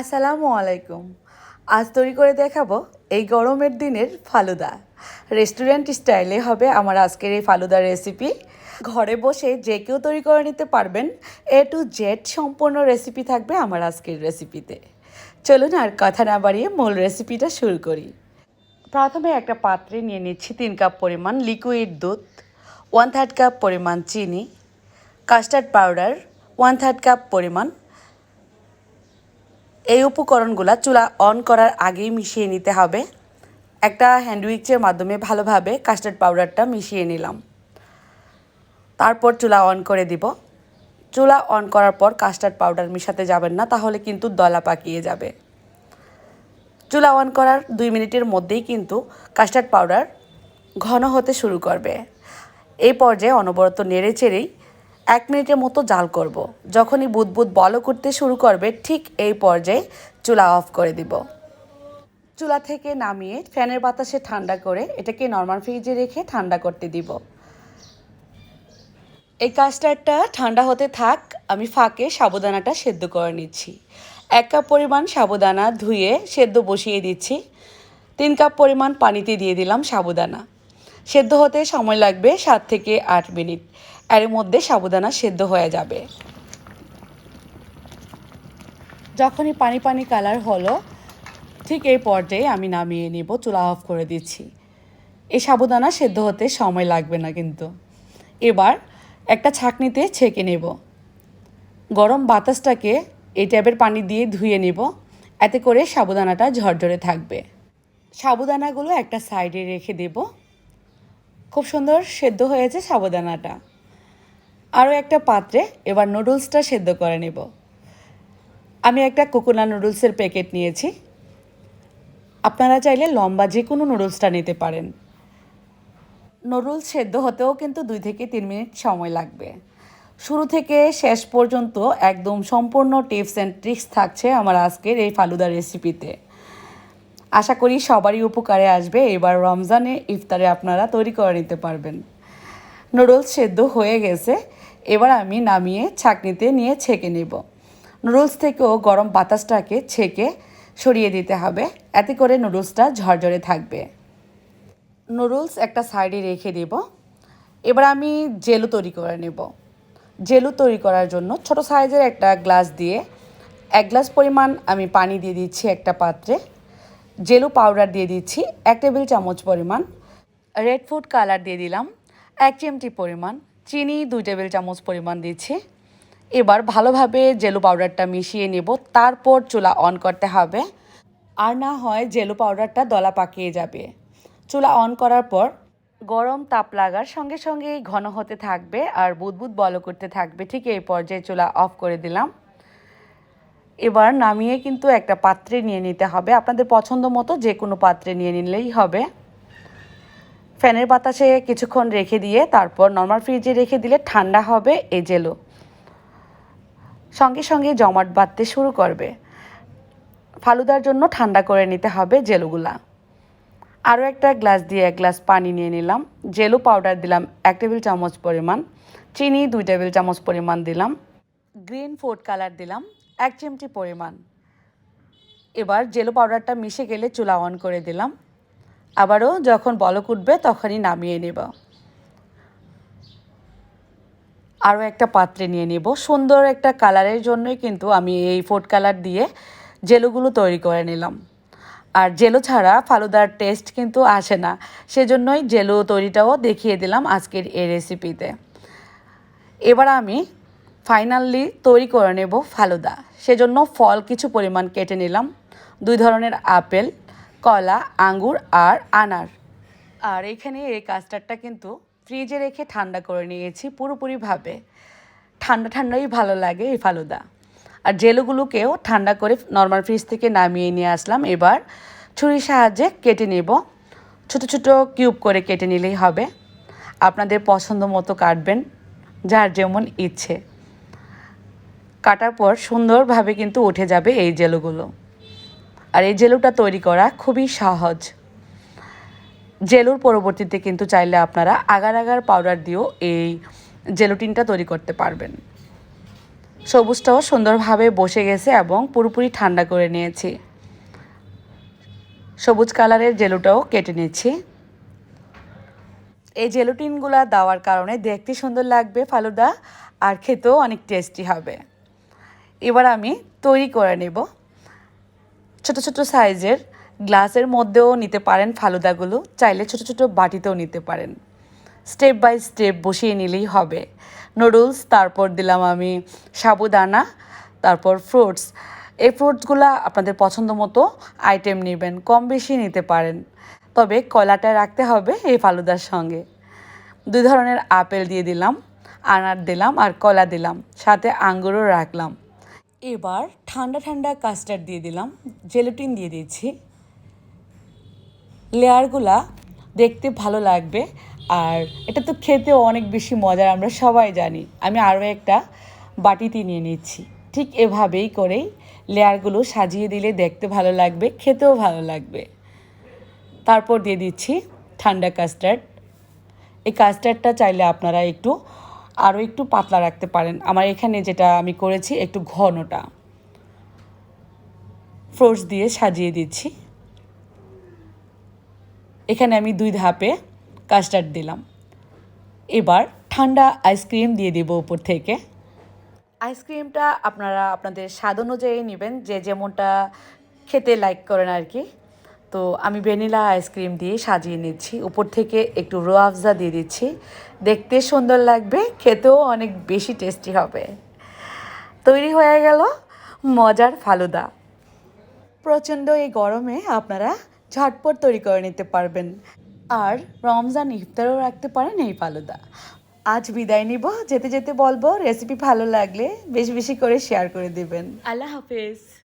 আসসালামু আলাইকুম। আজ তৈরি করে দেখাবো এই গরমের দিনের ফালুদা। রেস্টুরেন্ট স্টাইলে হবে আমার আজকের এই ফালুদার রেসিপি। ঘরে বসে যে কেউ তৈরি করে নিতে পারবেন। A to Z সম্পূর্ণ রেসিপি থাকবে আমার আজকের রেসিপিতে। চলুন আর কথা না বাড়িয়ে মূল রেসিপিটা শুরু করি। প্রথমে একটা পাত্রে নিয়ে নিচ্ছি 3 কাপ পরিমাণ লিকুইড দুধ, 1/3 কাপ পরিমাণ চিনি, কাস্টার্ড পাউডার 1/3 কাপ পরিমাণ। এই উপকরণগুলো চুলা অন করার আগেই মিশিয়ে নিতে হবে। একটা হ্যান্ডউইচের মাধ্যমে ভালোভাবে কাস্টার্ড পাউডারটা মিশিয়ে নিলাম। তারপর চুলা অন করে দিব। চুলা অন করার পর কাস্টার্ড পাউডার মিশাতে যাবেন না, তাহলে কিন্তু দলা পাকিয়ে যাবে। চুলা অন করার 2 মিনিটের মধ্যেই কিন্তু কাস্টার্ড পাউডার ঘন হতে শুরু করবে। এই পর্যায়ে অনবরত নেড়ে চেড়েই 1 মিনিটের মতো জাল করব। যখনই বুদবুদ বল করতে শুরু করবে ঠিক এই পর্যায়ে চুলা অফ করে দিব। চুলা থেকে নামিয়ে ফ্যানের বাতাসে ঠান্ডা করে এটাকে নরমাল ফ্রিজে রেখে ঠান্ডা করতে দিব। এই কাস্টার্ডটা ঠান্ডা হতে থাক, আমি ফাঁকে সাবুদানাটা সেদ্ধ করে নিচ্ছি। 1 কাপ পরিমাণ সাবুদানা ধুয়ে সেদ্ধ বসিয়ে দিচ্ছি। 3 কাপ পরিমাণ পানিতে দিয়ে দিলাম সাবুদানা। সেদ্ধ হতে সময় লাগবে 7 থেকে 8 মিনিট। এর মধ্যে সাবুদানা সেদ্ধ হয়ে যাবে। যখনই পানি পানি কালার হলো ঠিক এই পর্যায়ে আমি নামিয়ে নিব, চুলা অফ করে দিচ্ছি। এই সাবুদানা সেদ্ধ হতে সময় লাগবে না কিন্তু। এবার একটা ছাঁকনিতে ছেঁকে নেব। গরম বাতাসটাকে এই ট্যাপের পানি দিয়ে ধুয়ে নেব, এতে করে সাবুদানাটা ঝরঝরে থাকবে। সাবুদানাগুলো একটা সাইডে রেখে দেব। খুব সুন্দর সেদ্ধ হয়েছে সাবুদানাটা। আরও একটা পাত্রে এবার নুডলসটা সেদ্ধ করে নেব। আমি একটা কোকোনা নুডলসের প্যাকেট নিয়েছি। আপনারা চাইলে লম্বা যে কোনো নুডলসটা নিতে পারেন। নুডলস সেদ্ধ হতেও কিন্তু 2 থেকে 3 মিনিট সময় লাগবে। শুরু থেকে শেষ পর্যন্ত একদম সম্পূর্ণ টিপস অ্যান্ড ট্রিক্স থাকছে আমার আজকের এই ফালুদা রেসিপিতে। আশা করি সবারই উপকারে আসবে। এবার রমজানে ইফতারে আপনারা তৈরি করে নিতে পারবেন। নুডলস সেদ্ধ হয়ে গেছে, এবার আমি নামিয়ে ছাঁকনিতে নিয়ে ছেঁকে নেব। নুডলস থেকেও গরম বাতাসটাকে ছেঁকে সরিয়ে দিতে হবে, এতে করে নুডলসটা ঝরঝরে থাকবে। নুডলস একটা সাইডে রেখে দেব। এবার আমি জেলো তৈরি করে নেব। জেলো তৈরি করার জন্য ছোট সাইজের একটা গ্লাস দিয়ে 1 গ্লাস পরিমাণ আমি পানি দিয়ে দিচ্ছি একটা পাত্রে। জেলো পাউডার দিয়ে দিচ্ছি 1 টেবিল চামচ পরিমাণ। রেড ফুড কালার দিয়ে দিলাম 1 চিমটি পরিমাণ। চিনি 2 টেবিল চামচ পরিমাণ দিচ্ছি। এবার ভালোভাবে জেলো পাউডারটা মিশিয়ে নেব, তারপর চুলা অন করতে হবে। আর না হয় জেলো পাউডারটা দলা পাকিয়ে যাবে। চুলা অন করার পর গরম তাপ লাগার সঙ্গে সঙ্গেই ঘন হতে থাকবে আর বুদবুদ বল করতে থাকবে। ঠিক এই পর্যায়ে চুলা অফ করে দিলাম। এবার নামিয়ে কিন্তু একটা পাত্রে নিয়ে নিতে হবে। আপনাদের পছন্দ মতো যে কোনো পাত্রে নিয়ে নিলেই হবে। ফ্যানের বাতাসে কিছুক্ষণ রেখে দিয়ে তারপর নরমাল ফ্রিজে রেখে দিলে ঠান্ডা হবে এই জেলো। সঙ্গে সঙ্গে জমাট বাঁধতে শুরু করবে। ফালুদার জন্য ঠান্ডা করে নিতে হবে জেলোগুলা। আরও একটা গ্লাস দিয়ে 1 গ্লাস পানি নিয়ে নিলাম। জেলো পাউডার দিলাম 1 টেবিল চামচ পরিমাণ। চিনি 2 টেবিল চামচ পরিমাণ দিলাম। গ্রিন ফুড কালার দিলাম 1 চিমটি পরিমাণ। এবার জেলো পাউডারটা মিশে গেলে চুলা অন করে দিলাম। আবারও যখন বলক উঠবে তখনই নামিয়ে নেব। আরও একটা পাত্রে নিয়ে নেব। সুন্দর একটা কালারের জন্যই কিন্তু আমি এই ফুড কালার দিয়ে জেলোগুলো তৈরি করে নিলাম। আর জেলো ছাড়া ফালুদার টেস্ট কিন্তু আসে না, সেজন্যই জেলো তৈরিটাও দেখিয়ে দিলাম আজকের এই রেসিপিতে। এবার আমি ফাইনালি তৈরি করে নেব ফালুদা। সেজন্য ফল কিছু পরিমাণ কেটে নিলাম। 2 ধরনের আপেল, কলা, আঙ্গুর আর আনার। আর এখানে এই কাস্টার্ডটা কিন্তু ফ্রিজে রেখে ঠান্ডা করে নিয়েছি পুরোপুরিভাবে। ঠান্ডা ঠান্ডাই ভালো লাগে এই ফালুদা। আর জেলোগুলোকেও ঠান্ডা করে নরমাল ফ্রিজ থেকে নামিয়ে নিয়ে আসলাম। এবার ছুরির সাহায্যে কেটে নেব। ছোট ছোট কিউব করে কেটে নিলেই হবে। আপনাদের পছন্দ মতো কাটবেন, যার যেমন ইচ্ছে। কাটার পর সুন্দরভাবে কিন্তু উঠে যাবে এই জেলোগুলো। আর এই জেলোটা তৈরি করা খুবই সহজ। জেলোর পরবর্তীতে কিন্তু চাইলে আপনারা আগার আগার পাউডার দিয়েও এই জেলোটিনটা তৈরি করতে পারবেন। সবুজটাও সুন্দরভাবে বসে গেছে এবং পুরোপুরি ঠান্ডা করে নিয়েছি। সবুজ কালারের জেলুটাও কেটে নিচ্ছি। এই জেলুটিনগুলো দেওয়ার কারণে দেখতে সুন্দর লাগবে ফালুদা, আর খেতেও অনেক টেস্টি হবে। এবার আমি তৈরি করে নেব। ছোট ছোট সাইজের গ্লাসের মধ্যেও নিতে পারেন ফালুদাগুলো, চাইলে ছোট ছোট বাটিতেও নিতে পারেন। স্টেপ বাই স্টেপ বসিয়ে নিলেই হবে। নুডলস, তারপর দিলাম আমি সাবুদানা, তারপর ফ্রুটস। এই ফ্রুটসগুলো আপনাদের পছন্দ মতো আইটেম নেবেন, কম বেশি নিতে পারেন, তবে কলাটা রাখতে হবে এই ফালুদার সঙ্গে। 2 ধরনের আপেল দিয়ে দিলাম, আনার দিলাম আর কলা দিলাম, সাথে আঙ্গুরও রাখলাম। এবার ঠান্ডা ঠান্ডা কাস্টার্ড দিয়ে দিলাম, জেলেটিন দিয়ে দিচ্ছি। লেয়ারগুলা দেখতে ভালো লাগবে, আর এটা তো খেতেও অনেক বেশি মজার, আমরা সবাই জানি। আমি আরও একটা বাটিতে নিয়ে নিচ্ছি। ঠিক এভাবেই করেই লেয়ারগুলো সাজিয়ে দিলে দেখতে ভালো লাগবে, খেতেও ভালো লাগবে। তারপর দিয়ে দিচ্ছি ঠান্ডা কাস্টার্ড। এই কাস্টার্ডটা চাইলে আপনারা আরও একটু পাতলা রাখতে পারেন। আমার এখানে যেটা আমি করেছি একটু ঘনটা। ফ্রুটস দিয়ে সাজিয়ে দিচ্ছি। এখানে আমি 2 ধাপে কাস্টার্ড দিলাম। এবার ঠান্ডা আইসক্রিম দিয়ে দেব উপর থেকে। আইসক্রিমটা আপনারা আপনাদের স্বাদ অনুযায়ী নেবেন, যে যেমনটা খেতে লাইক করেন আর কি। তো আমি ভ্যানিলা আইসক্রিম দিয়ে সাজিয়ে নিচ্ছি, উপর থেকে একটু রোয়াফজা দিয়ে দিচ্ছি। দেখতে সুন্দর লাগবে, খেতেও অনেক বেশি টেস্টি হবে। তৈরি হয়ে গেল মজার ফালুদা। প্রচণ্ড এই গরমে আপনারা ঝটপট তৈরি করে নিতে পারবেন, আর রমজান ইফতারও রাখতে পারেন এই ফালুদা। আজ বিদায় নিব, যেতে যেতে বলবো রেসিপি ভালো লাগলে বেশি বেশি করে শেয়ার করে দিবেন। আল্লাহ হাফেজ।